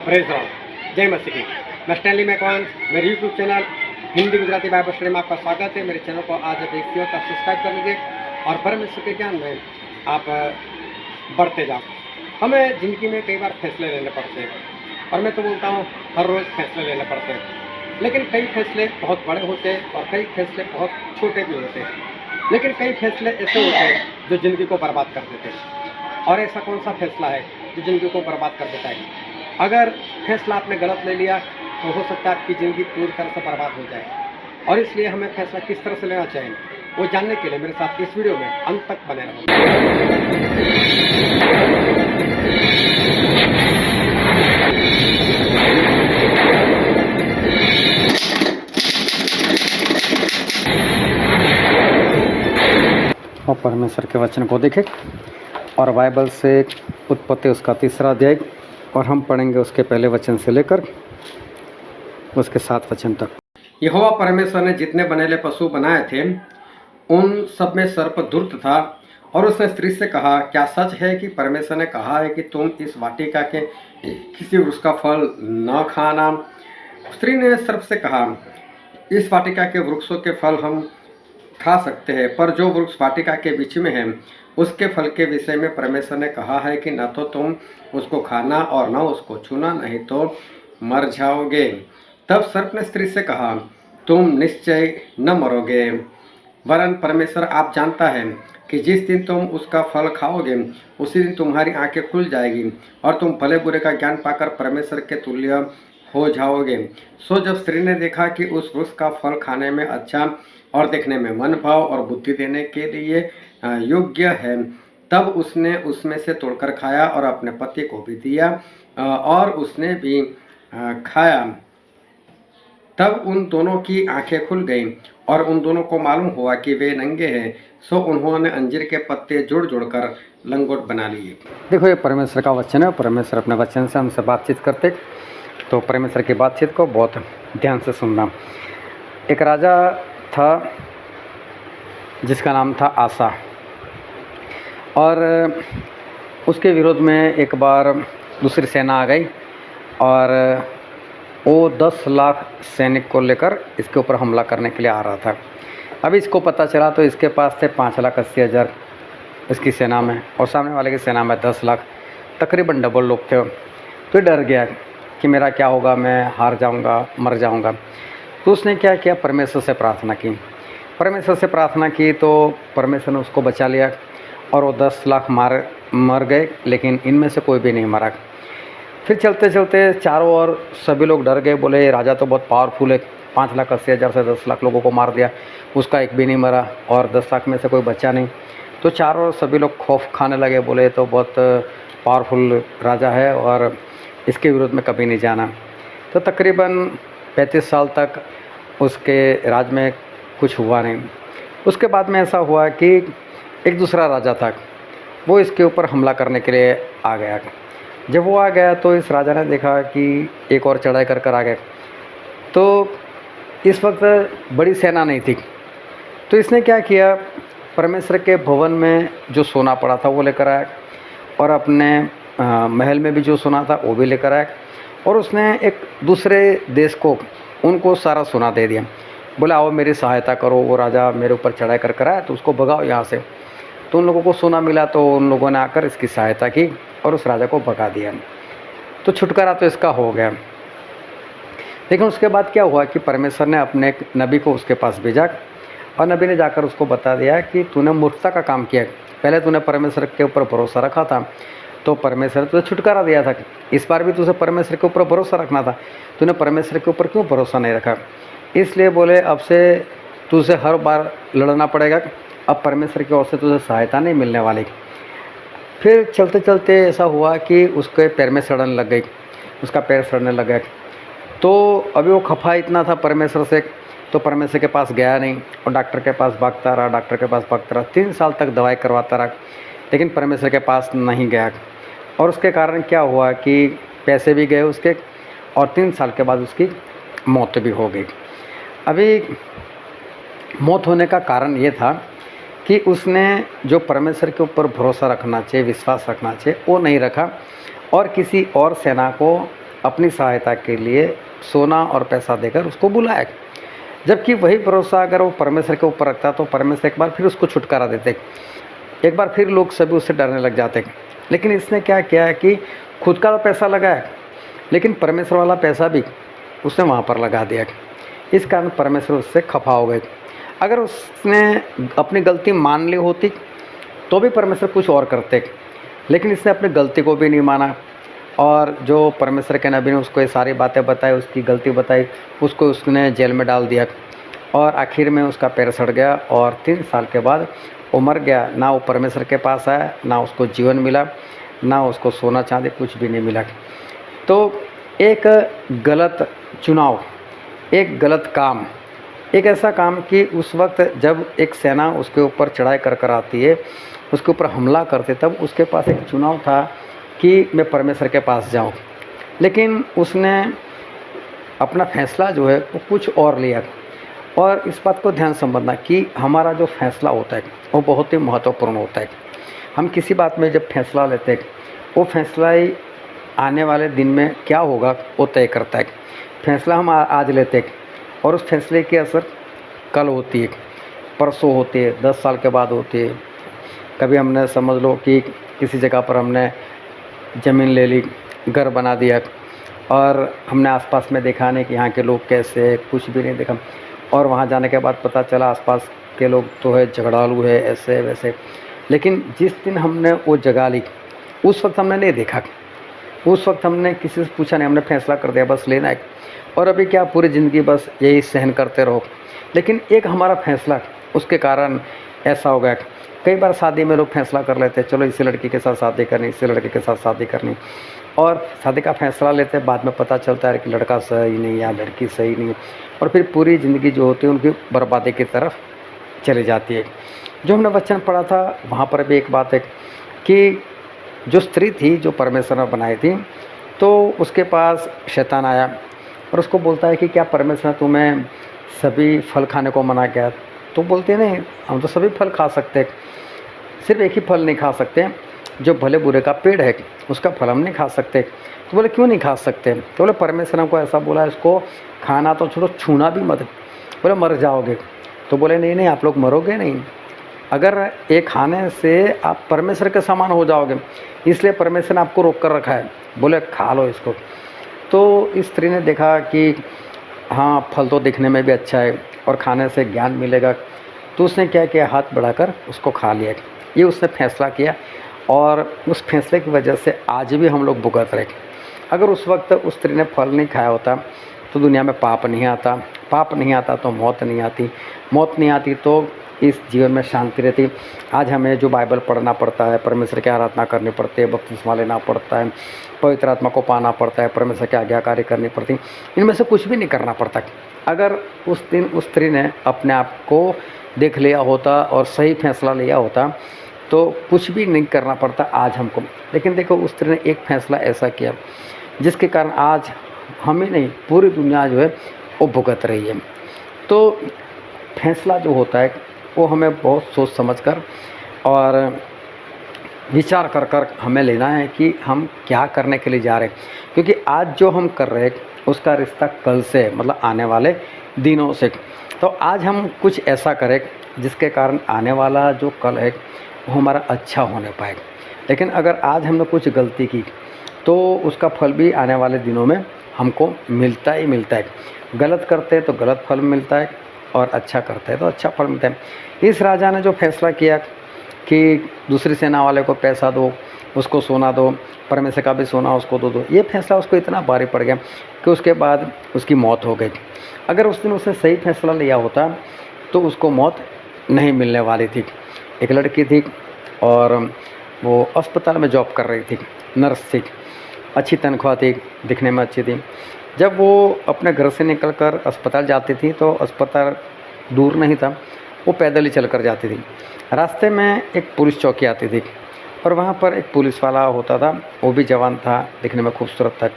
Praise Ram, जय मसीह की। मैं स्टैनली मैकवान, मेरे YouTube channel Hindi Gujarati Bible study में आपका स्वागत है। मेरे चैनल को आज देखिए तब सब्सक्राइब कर लीजिए और परमेश्वर के ज्ञान में आप बढ़ते जाओ। हमें ज़िंदगी में कई बार फैसले लेने पड़ते हैं और मैं तो बोलता हूँ हर रोज़ फैसले लेने पड़ते हैं, लेकिन कई फैसले बहुत बड़े होते हैं और कई फैसले बहुत छोटे भी होते हैं। लेकिन कई फैसले ऐसे होते हैं जो ज़िंदगी को बर्बाद कर देते हैं। और ऐसा कौन सा फैसला है जो ज़िंदगी को बर्बाद कर देता है? अगर फैसला आपने गलत ले लिया तो हो सकता है आपकी ज़िंदगी पूरी तरह से बर्बाद हो जाए। और इसलिए हमें फैसला किस तरह से लेना चाहिए वो जानने के लिए मेरे साथ इस वीडियो में अंत तक बने रहो। और परमेश्वर के वचन को देखें और बाइबल से उत्पत्ति उसका 3रा अध्याय और हम पढ़ेंगे उसके पहले वचन से लेकर उसके 7 वचन तक। यहोवा परमेश्वर ने जितने बनेले पशु बनाए थे उन सब में सर्प दुष्ट था और उसने स्त्री से कहा, क्या सच है कि परमेश्वर ने कहा है कि तुम इस वाटिका के किसी वृक्ष का फल न खाना? स्त्री ने सर्प से कहा, इस वाटिका के वृक्षों के फल हम खा सकते हैं, पर जो वृक्ष वाटिका के बीच में है उसके फल के विषय में परमेश्वर ने कहा है कि न तो तुम उसको खाना और न उसको छूना, नहीं तो मर जाओगे। तब सर्प ने स्त्री से कहा, तुम निश्चय न मरोगे, वरन परमेश्वर आप जानता है कि जिस दिन तुम उसका फल खाओगे उसी दिन तुम्हारी आंखें खुल जाएगी और तुम भले बुरे का ज्ञान पाकर परमेश्वर के तुल्य हो जाओगे। सो जब स्त्री ने देखा कि उस वृक्ष का फल खाने में अच्छा और देखने में मन भाव और बुद्धि देने के लिए योग्य है, तब उसने उसमें से तोड़कर खाया और अपने पति को भी दिया और उसने भी खाया। तब उन दोनों की आंखें खुल गईं और उन दोनों को मालूम हुआ कि वे नंगे हैं। सो उन्होंने अंजीर के पत्ते जोड़ जोड़कर लंगोट बना लिए। देखो, ये परमेश्वर का वचन है। परमेश्वर अपने वचन से हमसे बातचीत करते, तो परमेश्वर की बातचीत को बहुत ध्यान से सुनना। एक राजा था जिसका नाम था आसा, और उसके विरोध में एक बार दूसरी सेना आ गई और वो 10 लाख सैनिक को लेकर इसके ऊपर हमला करने के लिए आ रहा था। अभी इसको पता चला तो इसके पास थे 5,80,000 इसकी सेना में और सामने वाले की सेना में 10 लाख, तकरीबन डबल लोग थे। तो ये डर गया कि मेरा क्या होगा, मैं हार जाऊंगा, मर जाऊंगा। तो उसने क्या किया, परमेश्वर से प्रार्थना की। परमेश्वर से प्रार्थना की तो परमेश्वर ने उसको बचा लिया और वो 10 लाख मर गए, लेकिन इनमें से कोई भी नहीं मरा। फिर चलते चलते चारों ओर सभी लोग डर गए, बोले राजा तो बहुत पावरफुल है, 5,80,000 से 10 लाख लोगों को मार दिया, उसका एक भी नहीं मरा और 10 लाख में से कोई बचा नहीं। तो चारों ओर सभी लोग खौफ खाने लगे, बोले तो बहुत पावरफुल राजा है और इसके विरोध में कभी नहीं जाना। तो तकरीबन 35 साल तक उसके राज में कुछ हुआ नहीं। उसके बाद में ऐसा हुआ कि एक दूसरा राजा था, वो इसके ऊपर हमला करने के लिए आ गया। जब वो आ गया तो इस राजा ने देखा कि एक और चढ़ाई कर कर आ गया। तो इस वक्त बड़ी सेना नहीं थी, तो इसने क्या किया, परमेश्वर के भवन में जो सोना पड़ा था वो लेकर आया और अपने महल में भी जो सोना था वो भी लेकर आया और उसने एक दूसरे देश को उनको सारा सोना दे दिया। बोला आओ मेरी सहायता करो, वो राजा मेरे ऊपर चढ़ाई कर कर आया तो उसको भगाओ यहाँ से। तो उन लोगों को सोना मिला तो उन लोगों ने आकर इसकी सहायता की और उस राजा को भगा दिया। तो छुटकारा तो इसका हो गया। लेकिन उसके बाद क्या हुआ कि परमेश्वर ने अपने एक नबी को उसके पास भेजा और नबी ने जाकर उसको बता दिया कि तूने मूर्खता का काम किया। पहले तूने परमेश्वर के ऊपर भरोसा रखा था तो परमेश्वर ने तुझे छुटकारा दिया था, इस बार भी तुझे परमेश्वर के ऊपर भरोसा रखना था, तूने परमेश्वर के ऊपर क्यों भरोसा नहीं रखा? इसलिए बोले अब से तुझे हर बार लड़ना पड़ेगा, अब परमेश्वर की ओर से तुझे सहायता नहीं मिलने वाली। फिर चलते चलते ऐसा हुआ कि उसके पैर में सड़न लग गई, उसका पैर सड़ने लग गया। तो अभी वो खफा इतना था परमेश्वर से, तो परमेश्वर के पास गया नहीं और डॉक्टर के पास भागता रहा, डॉक्टर के पास भागता रहा, 3 साल तक दवाई करवाता रहा, लेकिन परमेश्वर के पास नहीं गया। और उसके कारण क्या हुआ कि पैसे भी गए उसके और 3 साल के बाद उसकी मौत भी हो गई। अभी मौत होने का कारण ये था कि उसने जो परमेश्वर के ऊपर भरोसा रखना चाहिए, विश्वास रखना चाहिए, वो नहीं रखा और किसी और सेना को अपनी सहायता के लिए सोना और पैसा देकर उसको बुलाया। जबकि वही भरोसा अगर वो परमेश्वर के ऊपर रखता तो परमेश्वर एक बार फिर उसको छुटकारा देते, एक बार फिर लोग सभी उससे डरने लग जाते। लेकिन इसने क्या किया है कि खुद का तो पैसा लगाया, लेकिन परमेश्वर वाला पैसा भी उसने वहाँ पर लगा दिया। इस कारण परमेश्वर उससे खफा हो गए। अगर उसने अपनी गलती मान ली होती तो भी परमेश्वर कुछ और करते, लेकिन इसने अपनी गलती को भी नहीं माना और जो परमेश्वर के नबी ने उसको ये सारी बातें बताई, उसकी गलती बताई, उसको उसने जेल में डाल दिया और आखिर में उसका पैर सड़ गया और 3 साल के बाद वो मर गया। ना वो परमेश्वर के पास आया, ना उसको जीवन मिला, ना उसको सोना चांदी कुछ भी नहीं मिला। तो एक गलत चुनाव, एक गलत काम, एक ऐसा काम कि उस वक्त जब एक सेना उसके ऊपर चढ़ाई कर कर आती है, उसके ऊपर हमला करते, तब उसके पास एक चुनाव था कि मैं परमेश्वर के पास जाऊं, लेकिन उसने अपना फैसला जो है वो कुछ और लिया। और इस बात को ध्यान समझना कि हमारा जो फैसला होता है वो बहुत ही महत्वपूर्ण होता है। हम किसी बात में जब फैसला लेते हैं, वो फैसला ही आने वाले दिन में क्या होगा वो तय करता है। फैसला हम आज लेते हैं और उस फैसले की असर कल होती है, परसों होती है, 10 साल के बाद होती है। कभी हमने समझ लो कि किसी जगह पर हमने ज़मीन ले ली, घर बना दिया और हमने आसपास में देखा नहीं कि यहाँ के लोग कैसे, कुछ भी नहीं देखा, और वहाँ जाने के बाद पता चला आसपास के लोग तो है झगड़ालू है, ऐसे वैसे। लेकिन जिस दिन हमने वो जगह ली उस वक्त हमने नहीं देखा, उस वक्त हमने किसी से पूछा नहीं, हमने फैसला कर दिया बस लेना है। और अभी क्या पूरी ज़िंदगी बस यही सहन करते रहो। लेकिन एक हमारा फैसला, उसके कारण ऐसा हो गया। कई बार शादी में लोग फैसला कर लेते हैं, चलो इसी लड़की के साथ शादी करनी, इसी लड़के के साथ शादी करनी, और शादी का फैसला लेते हैं, बाद में पता चलता है कि लड़का सही नहीं या लड़की सही नहीं, और फिर पूरी ज़िंदगी जो होती है उनकी बर्बादी की तरफ चली जाती है। जो हमने वचन पढ़ा था वहाँ पर भी एक बात है कि जो स्त्री थी जो परमेश्वर ने बनाई थी, तो उसके पास शैतान आया और उसको बोलता है कि क्या परमेश्वर ने तुम्हें सभी फल खाने को मना किया? तो बोलते नहीं, हम तो सभी फल खा सकते, सिर्फ एक ही फल नहीं खा सकते, जो भले बुरे का पेड़ है उसका फल हम नहीं खा सकते। तो बोले क्यों नहीं खा सकते? तो बोले परमेश्वर को ऐसा बोला, इसको खाना तो छोड़ो, छूना भी मत, बोले मर जाओगे। तो बोले नहीं नहीं, आप लोग मरोगे नहीं, अगर ये खाने से आप परमेश्वर के समान हो जाओगे, इसलिए परमेश्वर ने आपको रोक कर रखा है, बोले खा लो इसको। तो इस स्त्री ने देखा कि हाँ फल तो दिखने में भी अच्छा है और खाने से ज्ञान मिलेगा, तो उसने क्या किया, हाथ बढ़ाकर उसको खा लिया। ये उसने फैसला किया और उस फैसले की वजह से आज भी हम लोग भुगत रहे। अगर उस वक्त उस स्त्री ने फल नहीं खाया होता तो दुनिया में पाप नहीं आता, पाप नहीं आता तो मौत नहीं आती, मौत नहीं आती तो इस जीवन में शांति रहती। आज हमें जो बाइबल पढ़ना पड़ता है, परमेश्वर की आराधना करनी पड़ती है, बपतिस्मा लेना पड़ता है, पवित्र आत्मा को पाना पड़ता है, परमेश्वर की आज्ञाकारी करनी पड़ती, इनमें से कुछ भी नहीं करना पड़ता। अगर उस दिन उस स्त्री ने अपने आप को देख लिया होता और सही फैसला लिया होता तो कुछ भी नहीं करना पड़ता आज हमको। लेकिन देखो उस स्त्री ने एक फैसला ऐसा किया जिसके कारण आज हम ही नहीं, पूरी दुनिया जो है वो भुगत रही है। तो फैसला जो होता है वो हमें बहुत सोच समझकर और विचार कर कर हमें लेना है कि हम क्या करने के लिए जा रहे हैं, क्योंकि आज जो हम कर रहे हैं उसका रिश्ता कल से, मतलब आने वाले दिनों से। तो आज हम कुछ ऐसा करें जिसके कारण आने वाला जो कल है वो हमारा अच्छा होने पाए। लेकिन अगर आज हमने कुछ गलती की तो उसका फल भी आने वाले दिनों में हमको मिलता ही मिलता है। गलत करते हैं तो गलत फल मिलता है और अच्छा करते हैं तो अच्छा फल मिलता है। इस राजा ने जो फैसला किया कि दूसरी सेना वाले को पैसा दो, उसको सोना दो, परमेश्वर का भी सोना उसको दो, ये फैसला उसको इतना भारी पड़ गया कि उसके बाद उसकी मौत हो गई। अगर उस दिन उसने सही फैसला लिया होता तो उसको मौत नहीं मिलने वाली थी। एक लड़की थी और वो अस्पताल में जॉब कर रही थी, नर्स थी, अच्छी तनख्वाह थी, दिखने में अच्छी थी। जब वो अपने घर से निकलकर अस्पताल जाती थी तो अस्पताल दूर नहीं था, वो पैदल ही चलकर जाती थी। रास्ते में एक पुलिस चौकी आती थी और वहाँ पर एक पुलिस वाला होता था, वो भी जवान था, दिखने में खूबसूरत था।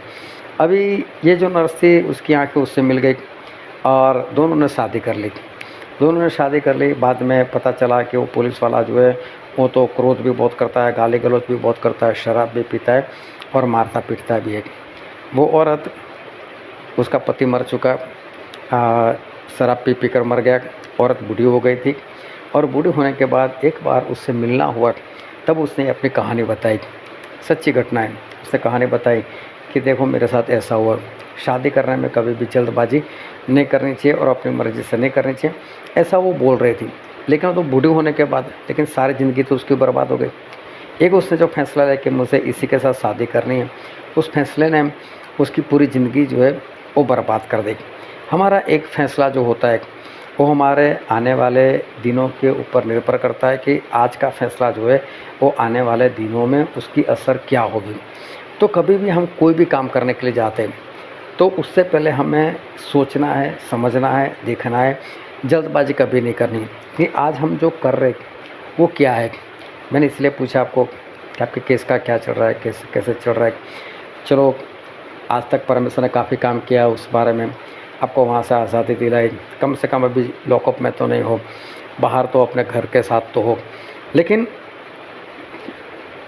अभी ये जो नर्स थी उसकी आंखें उससे मिल गई और दोनों ने शादी कर ली। दोनों ने शादी कर ली। बाद में पता चला कि वो पुलिस वाला जो है वो तो क्रोध भी बहुत करता है, गाली गलौज भी बहुत करता है, शराब भी पीता है और मारता पीटता भी है। वो औरत, उसका पति मर चुका, शराब पी पी कर मर गया, औरत बूढ़ी हो गई थी और बूढ़ी होने के बाद एक बार उससे मिलना हुआ, तब उसने अपनी कहानी बताई, सच्ची घटना है। उसने कहानी बताई कि देखो मेरे साथ ऐसा हुआ, शादी करने में कभी भी जल्दबाजी नहीं करनी चाहिए और अपनी मर्ज़ी से नहीं करनी चाहिए, ऐसा वो बोल रही थी। लेकिन वो तो बूढ़ी होने के बाद, लेकिन सारी ज़िंदगी तो उसकी बर्बाद हो गई। एक उसने जो फैसला लिया कि मुझे इसी के साथ शादी करनी है, उस फैसले ने उसकी पूरी ज़िंदगी जो है वो बर्बाद कर देगी। हमारा एक फ़ैसला जो होता है वो हमारे आने वाले दिनों के ऊपर निर्भर करता है कि आज का फ़ैसला जो है वो आने वाले दिनों में उसकी असर क्या होगी। तो कभी भी हम कोई भी काम करने के लिए जाते हैं तो उससे पहले हमें सोचना है, समझना है, देखना है, जल्दबाजी कभी नहीं करनी कि आज हम जो कर रहे वो क्या है। मैंने इसलिए पूछा आपको कि आपके केस का क्या चल रहा है, कैसे कैसे चल रहा है। चलो, आज तक परमेश्वर ने काफ़ी काम किया उस बारे में, आपको वहाँ से आज़ादी दिलाई, कम से कम अभी लॉकअप में तो नहीं हो, बाहर तो अपने घर के साथ तो हो। लेकिन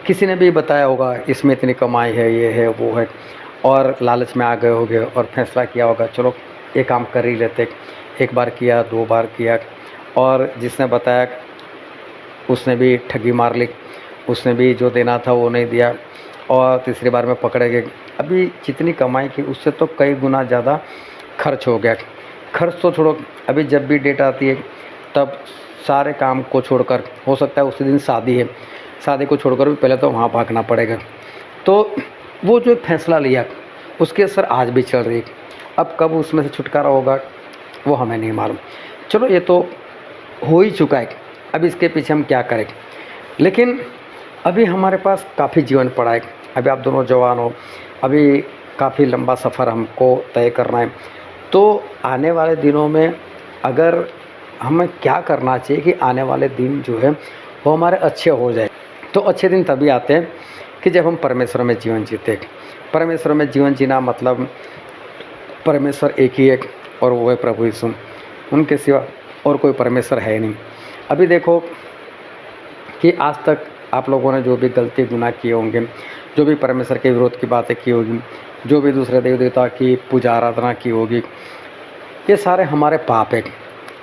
किसी ने भी बताया होगा इसमें इतनी कमाई है, ये है, वो है, और लालच में आ गए होगे और फैसला किया होगा चलो ये काम कर ही लेते। एक बार किया, 2 बार किया, और जिसने बताया उसने भी ठगी मार ली, उसने भी जो देना था वो नहीं दिया और तीसरी बार में पकड़े गए। अभी जितनी कमाई की उससे तो कई गुना ज़्यादा खर्च हो गया। खर्च तो छोड़ो, अभी जब भी डेट आती है तब सारे काम को छोड़कर, हो सकता है उसी दिन शादी है, शादी को छोड़कर भी पहले तो वहाँ भागना पड़ेगा। तो वो जो एक फ़ैसला लिया उसकी असर आज भी चल रही है। अब कब उसमें से छुटकारा होगा वो हमें नहीं मालूम। चलो ये तो हो ही चुका है, अब इसके पीछे हम क्या करें। लेकिन अभी हमारे पास काफ़ी जीवन पड़ा है, अभी आप दोनों जवान हो, अभी काफ़ी लंबा सफ़र हमको तय करना है। तो आने वाले दिनों में अगर हमें क्या करना चाहिए कि आने वाले दिन जो है वो हमारे अच्छे हो जाए। तो अच्छे दिन तभी आते हैं कि जब हम परमेश्वर में जीवन जीते। परमेश्वर में जीवन जीना मतलब परमेश्वर एक ही है और वो है प्रभु यीशु, उनके सिवा और कोई परमेश्वर है नहीं। अभी देखो कि आज तक आप लोगों ने जो भी गलती गुनाह किए होंगे, जो भी परमेश्वर के विरोध की बातें की होगी, जो भी दूसरे देव देवता की पूजा आराधना की होगी, ये सारे हमारे पाप हैं।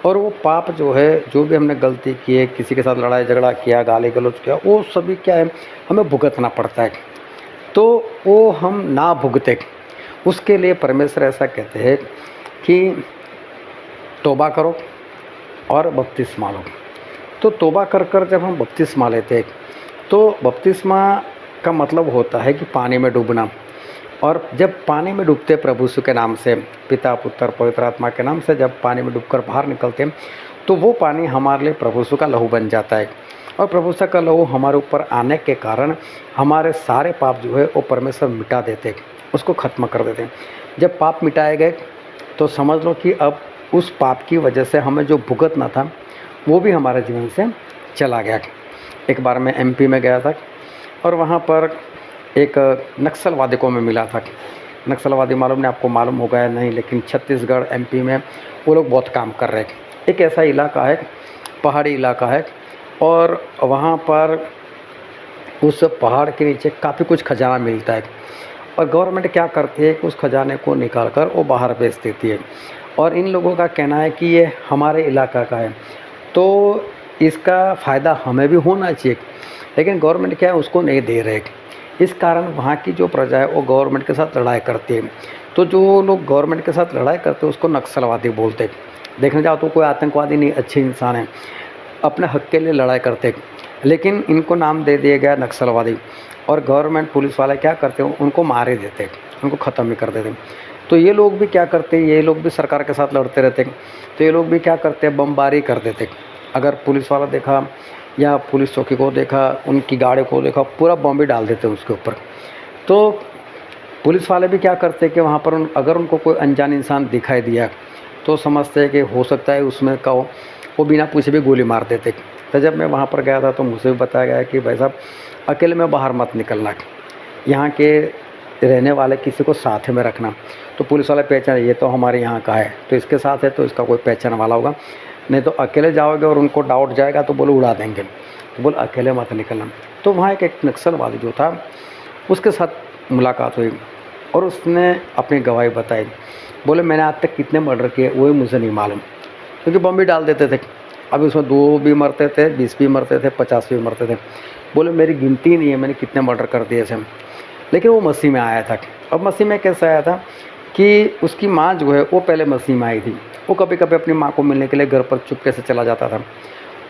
और वो पाप जो है, जो भी हमने गलती की है, किसी के साथ लड़ाई झगड़ा किया, गाली गलौज किया, वो सभी क्या है हमें भुगतना पड़ता है। तो वो हम ना भुगते, उसके लिए परमेश्वर ऐसा कहते हैं कि तौबा करो और बपतिस्मा लो। तो तौबा कर कर जब हम बपतिस्मा लेते हैं तो बपतिस्मा का मतलब होता है कि पानी में डूबना। और जब पानी में डूबते प्रभु यीशु के नाम से, पिता पुत्र पवित्र आत्मा के नाम से जब पानी में डूबकर बाहर निकलते हैं तो वो पानी हमारे लिए प्रभु यीशु का लहू बन जाता है। और प्रभु यीशु का लहू हमारे ऊपर आने के कारण हमारे सारे पाप जो है वो परमेश्वर मिटा देते हैं, उसको ख़त्म कर देते हैं। जब पाप मिटाए गए तो समझ लो कि अब उस पाप की वजह से हमें जो भुगतना था वो भी हमारे जीवन से चला गया। एक बार मैं एमपी में गया था और वहाँ पर एक नक्सलवादी को मैं मिला था। नक्सलवादी मालूम नहीं आपको मालूम होगा या नहीं, लेकिन छत्तीसगढ़ एमपी में वो लोग बहुत काम कर रहे हैं। एक ऐसा इलाका है, पहाड़ी इलाका है, और वहाँ पर उस पहाड़ के नीचे काफ़ी कुछ खजाना मिलता है। और गवर्नमेंट क्या करती है कि उस खजाने को निकाल कर वो बाहर बेच देती है। और इन लोगों का कहना है कि ये हमारे इलाका का है, तो इसका फ़ायदा हमें भी होना चाहिए, लेकिन गवर्नमेंट क्या है उसको नहीं दे रहे। इस कारण वहाँ की जो प्रजा है वो गवर्नमेंट के साथ लड़ाई करती है। तो जो लोग गवर्नमेंट के साथ लड़ाई करते हैं उसको नक्सलवादी बोलते हैं। देखने जाओ तो कोई आतंकवादी नहीं, अच्छे इंसान है, अपने हक के लिए लड़ाई करते, लेकिन इनको नाम दे दिया गया नक्सलवादी। और गवर्नमेंट पुलिस वाले क्या करते हैं उनको मार ही देते, उनको ख़त्म ही कर देते। तो ये लोग भी क्या करते हैं, ये लोग भी सरकार के साथ लड़ते रहते हैं, तो ये लोग भी क्या करते हैं बमबारी कर देते। अगर पुलिस वाला देखा या पुलिस चौकी को देखा, उनकी गाड़ी को देखा, पूरा बम भी डाल देते हैं उसके ऊपर। तो पुलिस वाले भी क्या करते हैं कि वहाँ पर अगर उनको कोई अनजान इंसान दिखाई दिया तो समझते हैं कि हो सकता है उसमें का हो, वो बिना पूछे भी गोली मार देते। तो जब मैं वहाँ पर गया था तो मुझे भी बताया गया कि भाई साहब अकेले में बाहर मत निकलना, यहाँ के रहने वाले किसी को साथ में रखना। तो पुलिस वाला पहचान, ये तो हमारे यहाँ का है तो इसके साथ है तो इसका कोई पहचान वाला होगा, नहीं तो अकेले जाओगे और उनको डाउट जाएगा तो बोलो उड़ा देंगे, तो बोल अकेले मत निकलना। तो वहाँ एक नक्सलवादी जो था उसके साथ मुलाकात हुई, और उसने अपनी गवाही बताई। बोले मैंने आज तक कितने मर्डर किए वही मुझे नहीं मालूम, क्योंकि बम भी डाल देते थे। अभी उसमें 2 भी मरते थे, 20 भी मरते थे, 50 भी मरते थे। बोले मेरी गिनती नहीं है मैंने कितने मर्डर कर दिए थे। लेकिन वो मसीह में आया था। अब मसीह में कैसे आया था कि उसकी माँ जो है वो पहले मसीह में आई थी। वो कभी कभी अपनी माँ को मिलने के लिए घर पर चुपके से चला जाता था।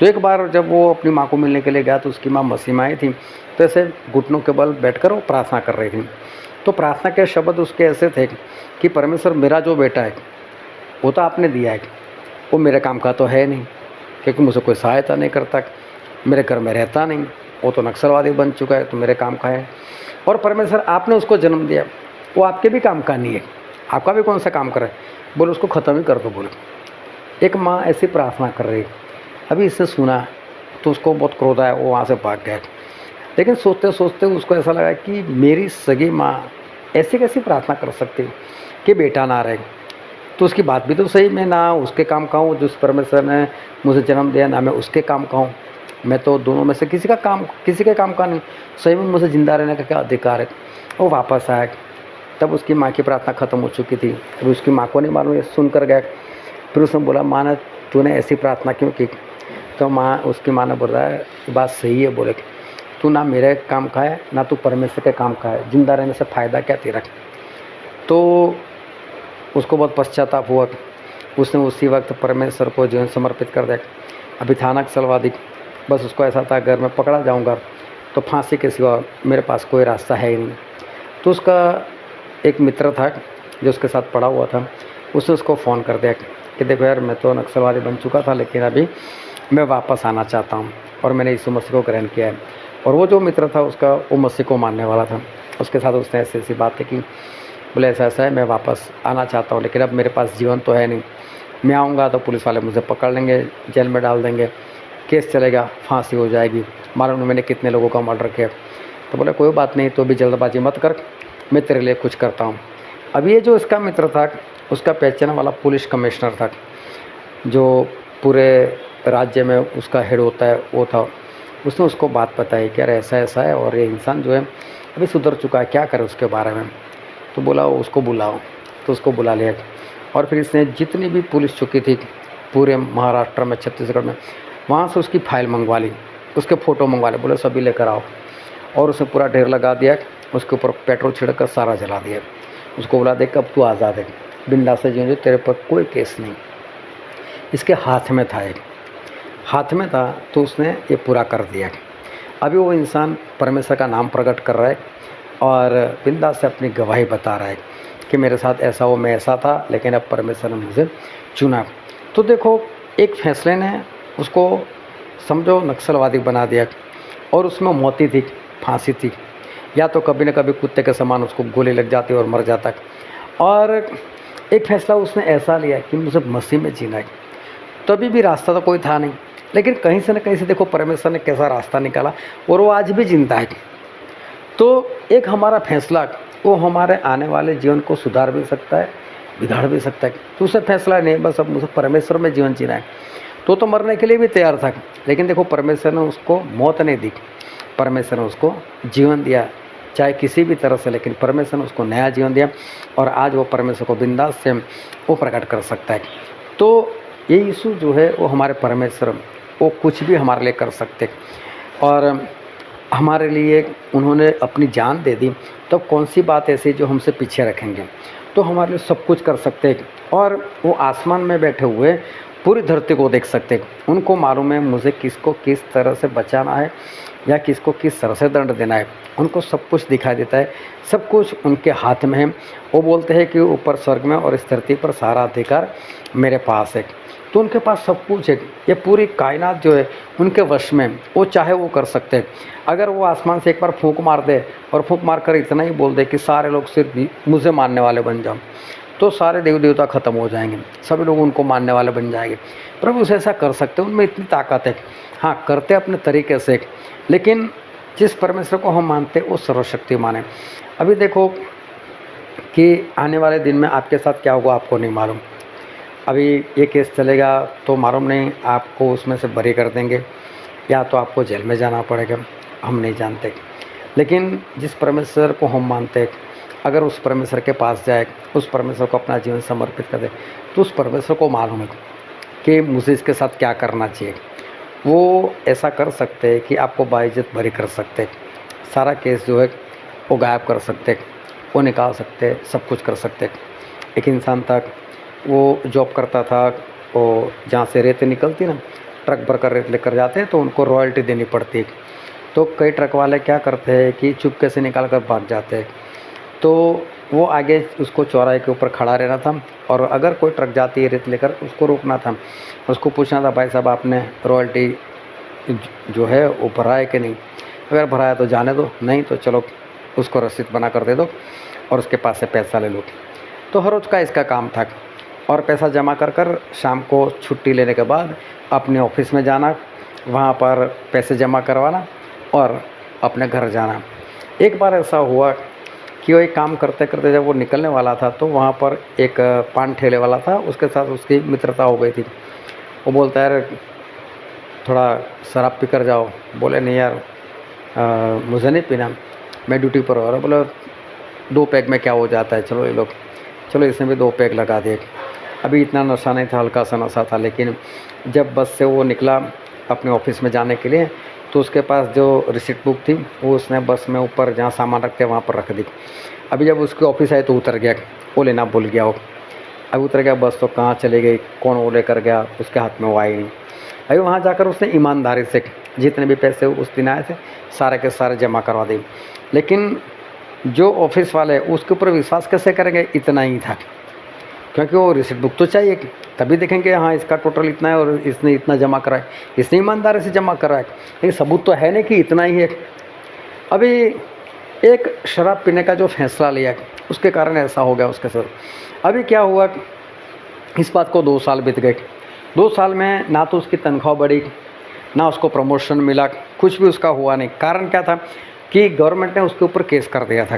तो एक बार जब वो अपनी माँ को मिलने के लिए गया तो उसकी माँ मसीह में आई थी। तो ऐसे घुटनों के बल बैठकर वो प्रार्थना कर रही थी। तो प्रार्थना के शब्द उसके ऐसे थे कि परमेश्वर मेरा जो बेटा है वो तो आपने दिया है, वो मेरे काम का तो है नहीं, क्योंकि मुझे कोई सहायता नहीं करता, मेरे घर में रहता नहीं, वो तो नक्सलवादी बन चुका है, तो मेरे काम का है। और परमेश्वर आपने उसको जन्म दिया, वो आपके भी काम का नहीं है, आपका भी कौन सा काम करे, बोले उसको ख़त्म ही कर दो। बोले एक माँ ऐसी प्रार्थना कर रही। अभी इससे सुना तो उसको बहुत क्रोध आया, वो वहाँ से भाग गया। लेकिन सोचते सोचते उसको ऐसा लगा कि मेरी सगी माँ ऐसी कैसी प्रार्थना कर सकती कि बेटा ना रहे। तो उसकी बात भी तो सही, मैं ना उसके काम का हूँ जिस परमेश्वर ने मुझे जन्म दिया, ना मैं उसके काम का हूँ, मैं तो दोनों में से किसी के काम का नहीं। सही में मुझे ज़िंदा रहने का क्या अधिकार है। वो वापस आया। तब उसकी माँ की प्रार्थना ख़त्म हो चुकी थी। अभी उसकी माँ को नहीं मालूम, ये सुन कर गया। फिर उसने बोला माँ ने तूने ऐसी प्रार्थना क्यों की। तो उसकी माँ ने बोला ये बात सही है, बोले तू ना मेरे काम का है ना तू परमेश्वर के काम का है, जिंदा रहने से फ़ायदा क्या तेरा। तो उसको बहुत पश्चाताप हुआ। उसने उसी वक्त परमेश्वर को जीवन समर्पित कर दिया। अभी था नक्सलवादी, बस उसको ऐसा था अगर मैं पकड़ा जाऊंगा तो फांसी के सिवा मेरे पास कोई रास्ता है ही नहीं। तो उसका एक मित्र था जो उसके साथ पड़ा हुआ था, उसने उसको फ़ोन कर दिया कि देखो यार मैं तो नक्सलवादी बन चुका था, लेकिन अभी मैं वापस आना चाहता हूँ और मैंने यीशु मसीह को ग्रहण किया है। और वो जो मित्र था उसका, वो मसीह को मानने वाला था। उसके साथ उसने ऐसी ऐसी बातें की। बोले ऐसा ऐसा है, मैं वापस आना चाहता हूँ, लेकिन अब मेरे पास जीवन तो है नहीं। मैं आऊँगा तो पुलिस वाले मुझे पकड़ लेंगे, जेल में डाल देंगे, केस चलेगा, फांसी हो जाएगी, मालूम नहीं मैंने कितने लोगों का मर्डर किया। तो बोले कोई बात नहीं, तो भी जल्दबाजी मत कर, मैं तेरे लिए कुछ करता हूँ। अब ये जो इसका मित्र था उसका पहचान वाला पुलिस कमिश्नर था, जो पूरे राज्य में उसका हेड होता है, वो था। उसने उसको बात बताई कि यार ऐसा ऐसा है और ये इंसान जो है अभी सुधर चुका है, क्या करे उसके बारे में। तो बोला उसको बुलाओ। तो उसको बुला लिया और फिर इसने जितनी भी पुलिस चुकी थी पूरे महाराष्ट्र में, छत्तीसगढ़ में, वहाँ से उसकी फाइल मंगवा ली, उसके फ़ोटो मंगवा ले, बोले सभी लेकर आओ। और उसने पूरा ढेर लगा दिया, उसके ऊपर पेट्रोल छिड़क कर सारा जला दिया। उसको बोला देख अब तू आज़ाद है, बिंदास से जियो, तेरे पर कोई केस नहीं। इसके हाथ में था, एक हाथ में था, तो उसने ये पूरा कर दिया। अभी वो इंसान परमेश्वर का नाम प्रकट कर रहा है और बिंदास से अपनी गवाही बता रहा है कि मेरे साथ ऐसा हो, मैं ऐसा था, लेकिन अब परमेश्वर ने मुझे चुना। तो देखो एक फैसले ने उसको समझो नक्सलवादी बना दिया और उसमें मौत थी, फांसी थी, या तो कभी न कभी कुत्ते के समान उसको गोली लग जाती और मर जाता। और एक फैसला उसने ऐसा लिया कि मुझे मसीह में जीना है। तभी भी रास्ता तो कोई था नहीं, लेकिन कहीं से न कहीं से देखो परमेश्वर ने कैसा रास्ता निकाला और वो आज भी जिंदा है। तो एक हमारा फैसला वो हमारे आने वाले जीवन को सुधार भी सकता है, बिगाड़ भी सकता है। तो उसे फैसला नहीं, बस अब मुझे परमेश्वर में जीवन जीना है। तो मरने के लिए भी तैयार था, लेकिन देखो परमेश्वर ने उसको मौत नहीं दी, परमेश्वर ने उसको जीवन दिया, चाहे किसी भी तरह से, लेकिन परमेश्वर ने उसको नया जीवन दिया और आज वो परमेश्वर को बिंदास से वो प्रकट कर सकता है। तो ये यीशु जो है वो हमारे परमेश्वर, वो कुछ भी हमारे लिए कर सकते और हमारे लिए उन्होंने अपनी जान दे दी। तो कौन सी बात ऐसी जो हमसे पीछे रखेंगे। तो हमारे लिए सब कुछ कर सकते हैं और वो आसमान में बैठे हुए पूरी धरती को देख सकते हैं। उनको मालूम है मुझे किसको किस तरह से बचाना है या किसको किस तरह से दंड देना है। उनको सब कुछ दिखाई देता है, सब कुछ उनके हाथ में है। वो बोलते हैं कि ऊपर स्वर्ग में और इस धरती पर सारा अधिकार मेरे पास है। तो उनके पास सब कुछ है, ये पूरी कायनात जो है उनके वश में, वो चाहे वो कर सकते हैं। अगर वो आसमान से एक बार फूंक मार दे और फूंक मार कर इतना ही बोल दे कि सारे लोग सिर्फ मुझे मानने वाले बन जाओ, तो सारे देव देवता ख़त्म हो जाएंगे, सभी लोग उनको मानने वाले बन जाएंगे। प्रभु उसे ऐसा कर सकते हैं, उनमें इतनी ताकत है। हाँ, करते अपने तरीके से, लेकिन जिस परमेश्वर को हम मानते हैं वो सर्वशक्तिमान है। अभी देखो कि आने वाले दिन में आपके साथ क्या होगा आपको नहीं मालूम। अभी ये केस चलेगा तो मालूम नहीं आपको उसमें से बरी कर देंगे या तो आपको जेल में जाना पड़ेगा, हम नहीं जानते। लेकिन जिस परमेश्वर को हम मानते हैं अगर उस परमेश्वर के पास जाए, उस परमेश्वर को अपना जीवन समर्पित कर दे, तो उस परमेश्वर को मालूम है कि मुझे इसके साथ क्या करना चाहिए। वो ऐसा कर सकते हैं कि आपको बाइज्जत बरी कर सकते, सारा केस जो है वो गायब कर सकते, वो निकाल सकते, सब कुछ कर सकते। एक इंसान तक वो जॉब करता था, वो जहाँ से रेत निकलती ना, ट्रक भर कर रेत लेकर जाते हैं तो उनको रॉयल्टी देनी पड़ती। तो कई ट्रक वाले क्या करते हैं कि चुपके से निकाल कर भाग जाते हैं। तो वो आगे उसको चौराहे के ऊपर खड़ा रहना था, और अगर कोई ट्रक जाती है रेत लेकर, उसको रोकना था, उसको पूछना था, भाई साहब आपने रॉयल्टी जो है वो भरा है कि नहीं, अगर भरा है तो जाने दो, नहीं तो चलो उसको रसीद बना कर दे दो और उसके पास से पैसा ले लो। तो हर रोज़ का इसका काम था, और पैसा जमा कर कर शाम को छुट्टी लेने के बाद अपने ऑफिस में जाना, वहाँ पर पैसे जमा करवाना और अपने घर जाना। एक बार ऐसा हुआ कि वो एक काम करते करते जब वो निकलने वाला था, तो वहाँ पर एक पान ठेले वाला था, उसके साथ उसकी मित्रता हो गई थी। वो बोलता है, यार थोड़ा शराब पी कर जाओ। बोले नहीं यार, मुझे नहीं पीना, मैं ड्यूटी पर हो रहा। बोले 2 पैग में क्या हो जाता है, चलो ये लोग, चलो इसने भी 2 पैग लगा दिए। अभी इतना नशा नहीं था, हल्का सा नशा था, लेकिन जब बस से वो निकला अपने ऑफिस में जाने के लिए, तो उसके पास जो रिसिप्ट बुक थी वो उसने बस में ऊपर जहाँ सामान रखते वहाँ पर रख दी। अभी जब उसके ऑफिस आए तो उतर गया, वो लेना भूल गया वो। अभी उतर गया, बस तो कहाँ चली गई, कौन वो लेकर गया, उसके हाथ में वो आई नहीं। अभी वहाँ जाकर उसने ईमानदारी से जितने भी पैसे उस दिन आए थे सारे के सारे जमा करवा दिए। लेकिन जो ऑफिस वाले उसके ऊपर विश्वास कैसे करेंगे, इतना ही था, क्योंकि वो रिसिप्ट बुक तो चाहिए, तभी देखेंगे हाँ इसका टोटल इतना है और इसने इतना जमा करा है, इसने ईमानदारी से जमा करा है, लेकिन सबूत तो है नहीं कि इतना ही है। अभी एक शराब पीने का जो फैसला लिया उसके कारण ऐसा हो गया उसके साथ। अभी क्या हुआ, इस बात को 2 साल बीत गए। 2 साल में ना तो उसकी तनख्वाह बढ़ी, ना उसको प्रमोशन मिला, कुछ भी उसका हुआ नहीं। कारण क्या था कि गवर्नमेंट ने उसके ऊपर केस कर दिया था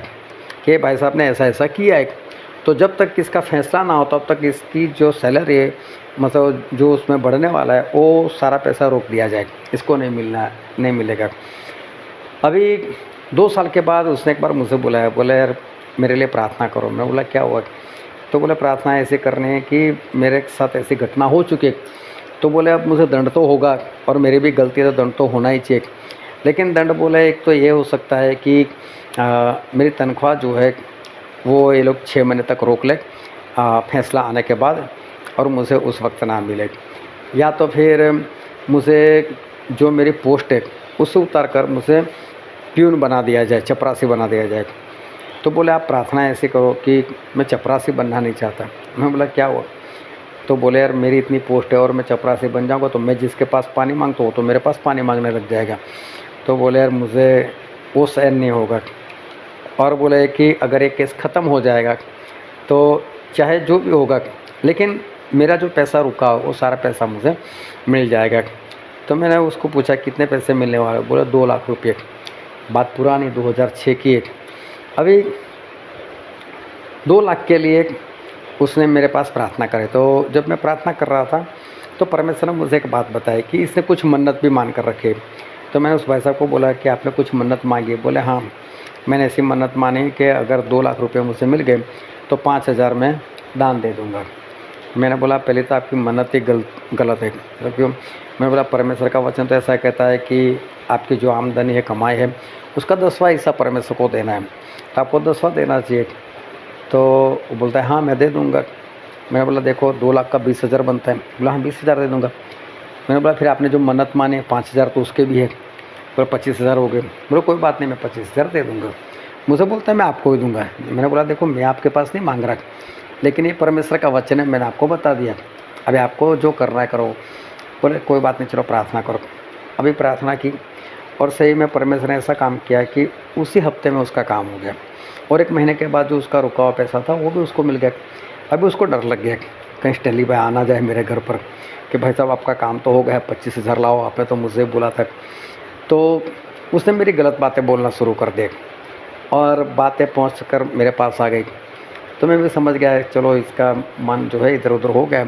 कि भाई साहब ने ऐसा ऐसा किया है। तो जब तक इसका फैसला ना हो तब तक इसकी जो सैलरी है, मतलब जो उसमें बढ़ने वाला है, वो सारा पैसा रोक दिया जाए, इसको नहीं मिलेगा। अभी 2 साल के बाद उसने एक बार मुझे बुलाया, बोला यार मेरे लिए प्रार्थना करो। मैं बोला क्या हुआ, तो बोले प्रार्थना ऐसे करनी है कि मेरे साथ ऐसी घटना हो चुकी है। तो बोले अब मुझे दंड तो होगा, और मेरी भी गलती है तो दंड तो होना ही चाहिए, लेकिन दंड बोले एक तो ये हो सकता है कि मेरी तनख्वाह जो है वो ये लोग 6 महीने तक रोक ले फैसला आने के बाद, और मुझे उस वक्त ना मिले, या तो फिर मुझे जो मेरी पोस्ट है उससे उतार कर मुझे प्यून बना दिया जाए, चपरासी बना दिया जाए। तो बोले आप प्रार्थना ऐसे करो कि मैं चपरासी बनना नहीं चाहता। मैं बोला क्या हुआ, तो बोले यार मेरी इतनी पोस्ट है और मैं चपरासी बन जाऊँगा तो मैं जिसके पास पानी मांगता हूँ तो मेरे पास पानी मांगने लग जाएगा। तो बोले यार मुझे वो सहन नहीं होगा, और बोले कि अगर ये केस ख़त्म हो जाएगा तो चाहे जो भी होगा, लेकिन मेरा जो पैसा रुका वो सारा पैसा मुझे मिल जाएगा। तो मैंने उसको पूछा कितने पैसे मिलने वाले, बोले 2 लाख रुपये। बात पुरानी 2006 की है। अभी 2 लाख के लिए उसने मेरे पास प्रार्थना करे। तो जब मैं प्रार्थना कर रहा था तो परमेश्वर ने मुझे एक बात बताई कि इसने कुछ मन्नत भी मान कर रखे। तो मैंने उस भाई साहब को बोला कि आपने कुछ मन्नत मांगी। बोले हाँ, मैंने ऐसी मन्नत मानी कि अगर 2 लाख रुपए मुझे मिल गए तो 5,000 मैं दान दे दूँगा। मैंने बोला पहले तो आपकी मन्नत ही गलत है। तो क्यों? मैंने बोला परमेश्वर का वचन तो ऐसा कहता है कि आपकी जो आमदनी है, कमाई है, उसका 10वां हिस्सा परमेश्वर को देना है, तो आपको 10वां देना चाहिए। तो वो बोलता है हाँ मैं दे दूँगा। मैंने बोला देखो 2 लाख का 20,000 बनता है। बोला हाँ 20,000 दे दूँगा। मैंने बोला फिर आपने जो मन्नत मानी 5,000 तो उसके भी है। बोला 25,000 हो गए। बोला कोई बात नहीं, मैं 25,000 दे दूँगा। मुझे बोलता है मैं आपको ही दूँगा। मैंने बोला देखो मैं आपके पास नहीं मांग रहा, लेकिन ये परमेश्वर का वचन है, मैंने आपको बता दिया, अभी आपको जो करना है करो। बोले कोई बात नहीं, चलो प्रार्थना करो। अभी प्रार्थना की और सही में परमेश्वर ने ऐसा काम किया कि उसी हफ्ते में उसका काम हो गया, और 1 महीने के बाद जो उसका रुका हुआ पैसा था वो भी उसको मिल गया। अभी उसको डर लग गया कहीं स्टेली भाई आना जाए मेरे घर पर कि भाई साहब आपका काम तो हो गया, 25,000 लाओ, आपने तो मुझे बोला था। तो उसने मेरी गलत बातें बोलना शुरू कर दिया और बातें पहुँच कर मेरे पास आ गई। तो मैं भी समझ गया चलो इसका मन जो है इधर उधर हो गया,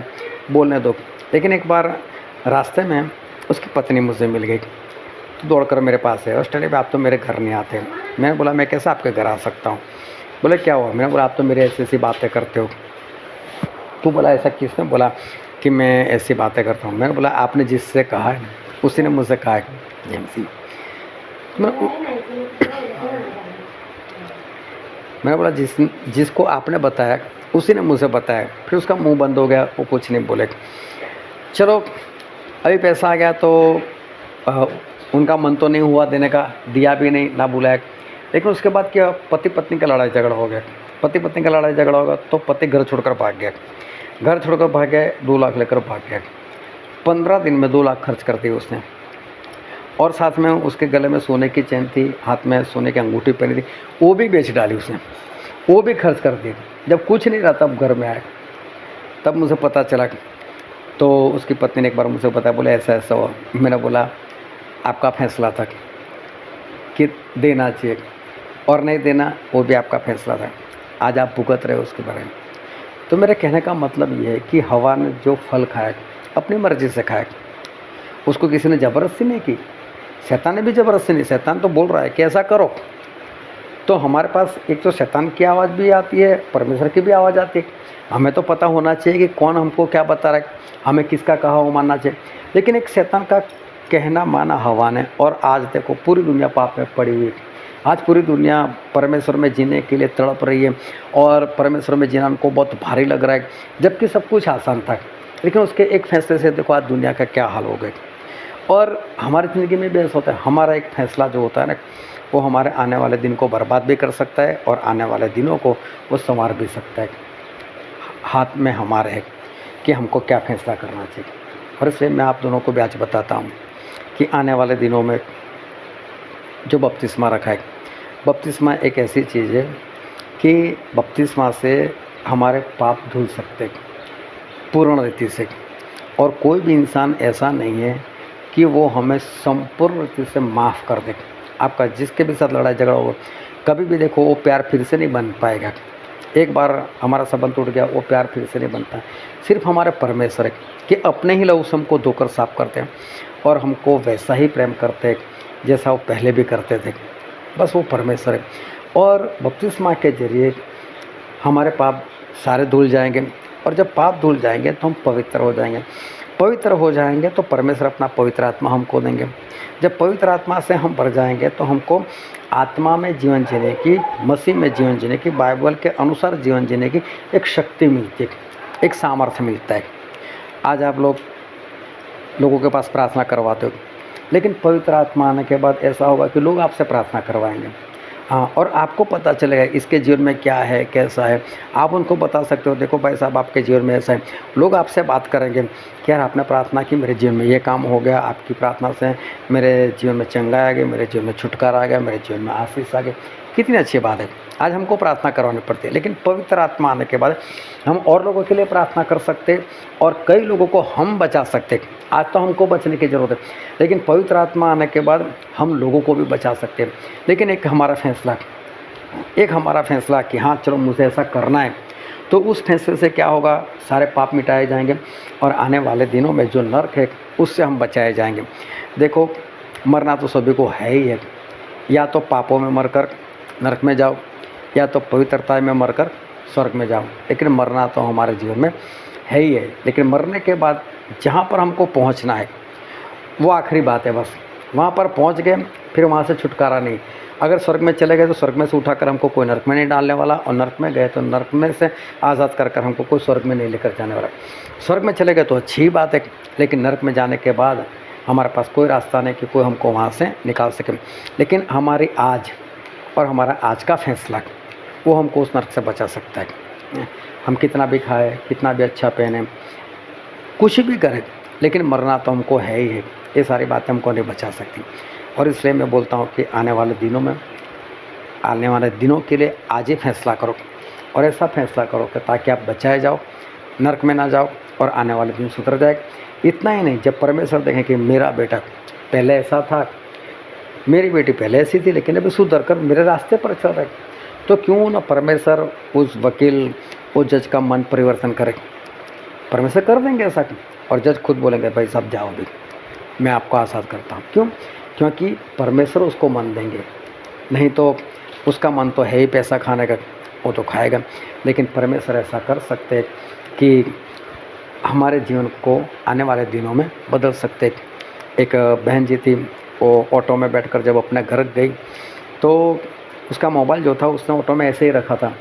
बोलने दो। लेकिन एक बार रास्ते में उसकी पत्नी मुझसे मिल गई, तो दौड़ कर मेरे पास है और स्टेली भाई आप तो मेरे घर नहीं आते। मैंने बोला मैं कैसे आपके घर आ सकता हूँ। बोले क्या हुआ? मैंने बोला आप तो मेरे ऐसी ऐसी बातें करते हो। तो बोला ऐसा किसने बोला कि मैं ऐसी बातें करता हूँ? मैंने बोला आपने जिससे कहा है उसी ने मुझसे कहा है। मैंने बोला जिसको आपने बताया उसी ने मुझे बताया। फिर उसका मुंह बंद हो गया, वो कुछ नहीं बोले। चलो अभी पैसा आ गया तो उनका मन तो नहीं हुआ देने का, दिया भी नहीं, ना बुलाया। लेकिन उसके बाद क्या, पति पत्नी का लड़ाई झगड़ा हो गया। पति पत्नी का लड़ाई झगड़ा होगा तो पति घर छोड़कर भाग गया। घर छोड़कर भाग गया, 2 लाख लेकर भाग गया। 15 दिन में 2 लाख खर्च कर दिए उसने। और साथ में उसके गले में सोने की चेन थी, हाथ में सोने की अंगूठी पहनी थी, वो भी बेच डाली उसने, वो भी खर्च कर दी। जब कुछ नहीं रहा तब घर में आया, तब मुझे पता चला। तो उसकी पत्नी ने एक बार मुझे बताया, बोले ऐसा ऐसा हुआ। मैंने बोला आपका फैसला था कि देना चाहिए और नहीं देना, वो भी आपका फैसला था। आज आप भुगत रहे हो उसके बारे में। तो मेरे कहने का मतलब ये है कि हवा ने जो फल खाया अपनी मर्ज़ी से खाया, उसको किसी ने ज़बरदस्ती नहीं की। शैतान ने भी ज़बरदस्ती नहीं, शैतान तो बोल रहा है कि ऐसा करो। तो हमारे पास एक तो शैतान की आवाज़ भी आती है, परमेश्वर की भी आवाज़ आती है। हमें तो पता होना चाहिए कि कौन हमको क्या बता रहा है, हमें किसका कहा वो मानना चाहिए। लेकिन एक शैतान का कहना माना हवा ने, और आज देखो पूरी दुनिया पाप में पड़ी हुई। आज पूरी दुनिया परमेश्वर में जीने के लिए तड़प रही है, और परमेश्वर में जीना उनको बहुत भारी लग रहा है, जबकि सब कुछ आसान था। लेकिन उसके एक फैसले से देखो आज दुनिया का क्या हाल हो गया। और हमारी ज़िंदगी में भी ऐसा होता है, हमारा एक फ़ैसला जो होता है ना, वो हमारे आने वाले दिन को बर्बाद भी कर सकता है और आने वाले दिनों को वो संवार भी सकता है। हाथ में हमारे है कि हमको क्या फ़ैसला करना चाहिए। और इसलिए मैं आप दोनों को भी आज बताता हूँ कि आने वाले दिनों में जो बपतिस्मा रखा है, बपतिस्मा एक ऐसी चीज़ है कि बपतिस्मा से हमारे पाप धुल सकते हैं पूर्ण रीति से। और कोई भी इंसान ऐसा नहीं है कि वो हमें संपूर्ण रीति से माफ़ कर दे। आपका जिसके भी साथ लड़ाई झगड़ा होगा, कभी भी देखो वो प्यार फिर से नहीं बन पाएगा। एक बार हमारा संबंध टूट गया, वो प्यार फिर से नहीं बनता। सिर्फ हमारे परमेश्वर है कि अपने ही लहू से हमको धोकर साफ करते हैं और हमको वैसा ही प्रेम करते हैं जैसा वो पहले भी करते थे। बस वो परमेश्वर है। और बपतिस्मा के जरिए हमारे पाप सारे धुल जाएंगे, और जब पाप धुल जाएंगे तो हम पवित्र हो जाएंगे। पवित्र हो जाएंगे तो परमेश्वर अपना पवित्र आत्मा हमको देंगे। जब पवित्र आत्मा से हम भर जाएंगे तो हमको आत्मा में जीवन जीने की, मसीह में जीवन जीने की, बाइबल के अनुसार जीवन जीने की एक शक्ति मिलती है, एक सामर्थ्य मिलता है। आज आप लोगों के पास प्रार्थना करवाते हो, लेकिन पवित्र आत्मा आने के बाद ऐसा होगा कि लोग आपसे प्रार्थना करवाएंगे। हाँ, और आपको पता चलेगा इसके जीवन में क्या है, कैसा है। आप उनको बता सकते हो, देखो भाई साहब आपके जीवन में ऐसा है। लोग आपसे बात करेंगे कि यार आपने प्रार्थना की, मेरे जीवन में ये काम हो गया, आपकी प्रार्थना से मेरे जीवन में चंगाई आ गई, मेरे जीवन में छुटकारा आ गया, मेरे जीवन में आशीष आ गई। कितनी अच्छी बात है। आज हमको प्रार्थना करवानी पड़ती है, लेकिन पवित्र आत्मा आने के बाद हम और लोगों के लिए प्रार्थना कर सकते और कई लोगों को हम बचा सकते। आज तो हमको बचने की ज़रूरत है, लेकिन पवित्र आत्मा आने के बाद हम लोगों को भी बचा सकते हैं। लेकिन एक हमारा फैसला कि हाँ चलो मुझे ऐसा करना है, तो उस फैसले से क्या होगा, सारे पाप मिटाए जाएंगे और आने वाले दिनों में जो नरक है उससे हम बचाए जाएंगे। देखो मरना तो सभी को है ही है, या तो पापों में मरकर नरक में जाओ, या तो पवित्रता में मरकर स्वर्ग में जाओ। लेकिन मरना तो हमारे जीवन में है ही है। लेकिन मरने के बाद जहाँ पर हमको पहुँचना है वो आखिरी बात है। बस वहाँ पर पहुँच गए, फिर वहाँ से छुटकारा नहीं। अगर स्वर्ग में चले गए तो स्वर्ग में से उठाकर हमको कोई नरक में नहीं डालने वाला, और नरक में गए तो नरक में से आज़ाद कर हमको कोई स्वर्ग में नहीं लेकर जाने वाला। स्वर्ग में चले गए तो अच्छी बात है, लेकिन नरक में जाने के बाद हमारे पास कोई रास्ता नहीं कि कोई हमको वहाँ से निकाल सके। लेकिन हमारी आज और हमारा आज का फैसला वो हमको उस नरक से बचा सकता है। हम कितना भी खाएं, कितना भी अच्छा पहने, कुछ भी करें, लेकिन मरना तो हमको है ही है। ये सारी बातें हमको नहीं बचा सकती। और इसलिए मैं बोलता हूँ कि आने वाले दिनों के लिए आज ही फैसला करो, और ऐसा फैसला करो कि ताकि आप बचाए जाओ, नरक में ना जाओ और आने वाले दिन सुधर जाए। इतना ही नहीं, जब परमेश्वर देखें कि मेरा बेटा पहले ऐसा था, मेरी बेटी पहले ऐसी थी, लेकिन अभी सुधर कर मेरे रास्ते पर चल रहे, तो क्यों ना परमेश्वर उस वकील, उस जज का मन परिवर्तन करे। परमेश्वर कर देंगे ऐसा, और जज खुद बोलेंगे भाई साहब जाओ भी, मैं आपको आज़ाद करता हूँ। क्यों? क्योंकि परमेश्वर उसको मन देंगे। नहीं तो उसका मन तो है ही पैसा खाने का, वो तो खाएगा, लेकिन परमेश्वर ऐसा कर सकते हैं कि हमारे जीवन को आने वाले दिनों में बदल सकते। एक बहन जी थी, वो ऑटो में बैठकर जब अपने घर गई तो उसका मोबाइल जो था उसने ऑटो में ऐसे ही रखा था,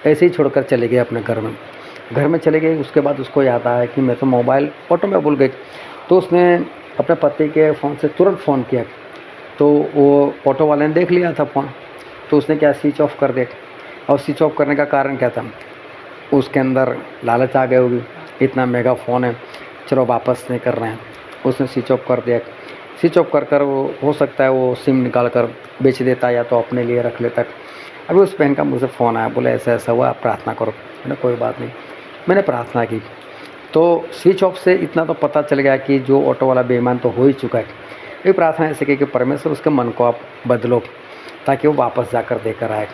ऐसे ही छोड़कर चली गई अपने घर में चली गई। उसके बाद उसको याद आया कि मैं तो मोबाइल ऑटो में भूल गई, तो उसने अपने पति के फ़ोन से तुरंत फ़ोन किया, तो वो ऑटो वाले ने देख लिया था फ़ोन, तो उसने क्या स्विच ऑफ कर दिया। और स्विच ऑफ करने का कारण क्या था, उसके अंदर लालच आ गई होगी, इतना महंगा फ़ोन है, चलो वापस नहीं कर रहे हैं, उसने स्विच ऑफ कर दिया। स्विच ऑफ कर वो हो सकता है वो सिम निकाल कर बेच देता या तो अपने लिए रख लेता। अभी उस बहन का मुझसे फ़ोन आया, बोले ऐसा ऐसा हुआ, आप प्रार्थना करो। मैंने कोई बात नहीं, मैंने प्रार्थना की तो स्विच ऑफ से इतना तो पता चल गया कि जो ऑटो वाला बेईमान तो हो ही चुका है। ये प्रार्थना ऐसे की कि परमेश्वर उसके मन को आप बदलो ताकि वो वापस जाकर देकर आए।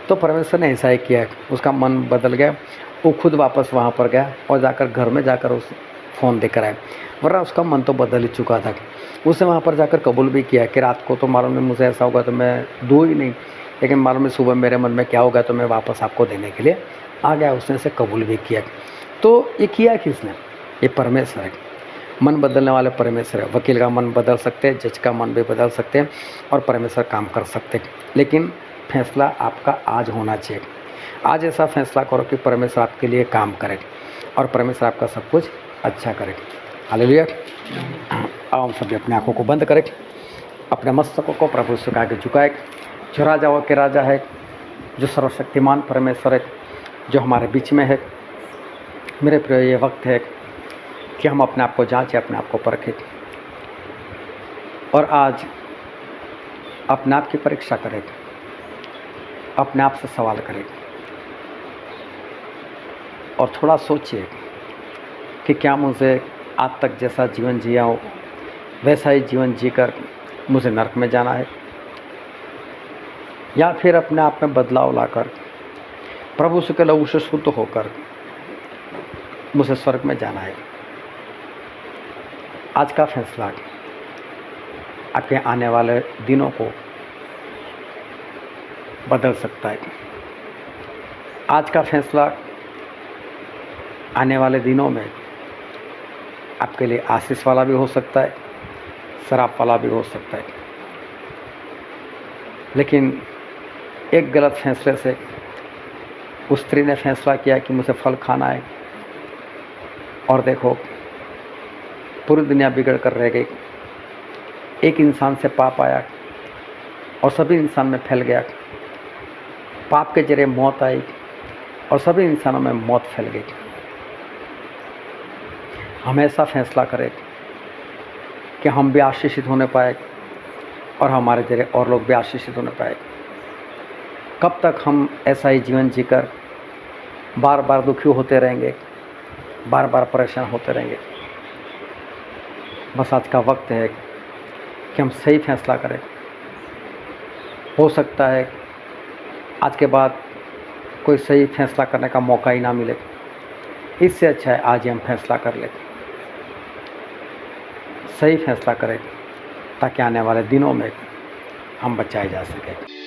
तो परमेश्वर ने ऐसा ही किया, उसका मन बदल गया, वो खुद वापस वहाँ पर गया और जाकर घर में जाकर उस फ़ोन देकर आए, वरना उसका मन तो बदल ही चुका था। उसने वहाँ पर जाकर कबूल भी किया कि रात को तो मालूम नहीं मुझे ऐसा होगा तो मैं दूँ ही नहीं, लेकिन मालूम नहीं सुबह मेरे मन में क्या होगा तो मैं वापस आपको देने के लिए आ गया। उसने इसे कबूल भी किया। तो ये किया किसने? ये परमेश्वर है, मन बदलने वाले परमेश्वर है। वकील का मन बदल सकते हैं, जज का मन भी बदल सकते हैं और परमेश्वर काम कर सकते हैं, लेकिन फैसला आपका आज होना चाहिए। आज ऐसा फैसला करो कि परमेश्वर आपके लिए काम करे और परमेश्वर आपका सब कुछ अच्छा करे। हालेलुया। आओ हम सभी अपने आँखों को बंद करें, अपने मस्तकों को प्रभु से आगे झुकाए। जो राजाओं के राजा है, जो सर्वशक्तिमान परमेश्वर है, जो हमारे बीच में है, मेरे प्रिय ये वक्त है कि हम अपने आप को जांचें, अपने आप को परखें और आज अपने आप की परीक्षा करें, अपने आप से सवाल करें और थोड़ा सोचिए कि क्या मुझे आज तक जैसा जीवन जिया हो वैसा ही जीवन जीकर मुझे नरक में जाना है, या फिर अपने आप में बदलाव लाकर प्रभु के लहू से शुद्ध होकर मुझे स्वर्ग में जाना है। आज का फैसला आपके आने वाले दिनों को बदल सकता है। आज का फैसला आने वाले दिनों में आपके लिए आशीष वाला भी हो सकता है, शराब वाला भी हो सकता है। लेकिन एक गलत फैसले से उस स्त्री ने फैसला किया कि मुझे फल खाना है और देखो पूरी दुनिया बिगड़ कर रह गई। एक इंसान से पाप आया और सभी इंसान में फैल गया, पाप के जरिए मौत आई और सभी इंसानों में मौत फैल गई। हमेशा फैसला करें कि हम भी आशीषित होने पाए और हमारे जरिए और लोग भी आशीषित होने पाए। कब तक हम ऐसा ही जीवन जीकर बार बार दुखी होते रहेंगे, बार बार परेशान होते रहेंगे? बस आज का वक्त है कि हम सही फैसला करें। हो सकता है आज के बाद कोई सही फैसला करने का मौका ही ना मिले, इससे अच्छा है आज ही हम फैसला कर लें, सही फैसला करें ताकि आने वाले दिनों में हम बचाए जा सकें।